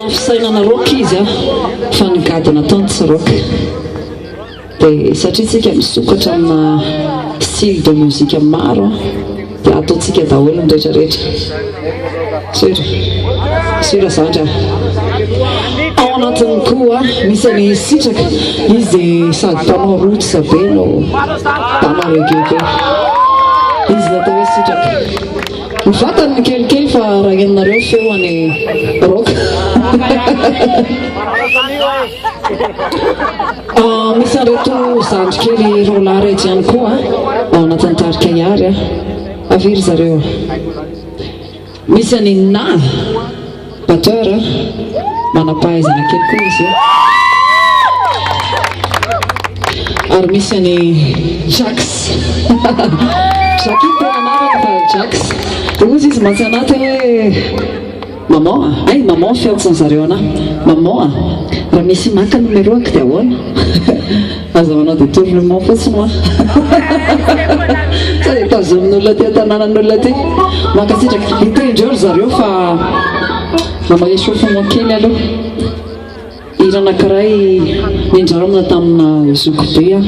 Fisainana rock izy fa nigadina tany tsy rock dia satria tsika misokatra amina style de musique maro dia ataontsika daholo ny rehetrarehetra sira zandra ao anatiny koa misy ny sitraka izy dia sady mpanao rotsa be no mpanao reggae izy natao hoe sitraka mivatany kelikely fa raha enonareo feo any rock misy anreto zandrikely rolary ihany koa ao anatin'ny tarika Iary avery zareo misy any Nous batteur manampahaizana kely koa izy ary misy any Jax Jackie tena marina fa Jax ozy izy mantsy anaty hoe maman ay maman fiantsany zareo ana maman raha misy maka numéro dia ahoana aza manao dia tournement fotsiny hoa sa dia tazomin'olona ty tanànan'olona ty mankasitraka hitendreo zareo fa manao échauffement kely aloha iranankiray nindraromina tamina zoko be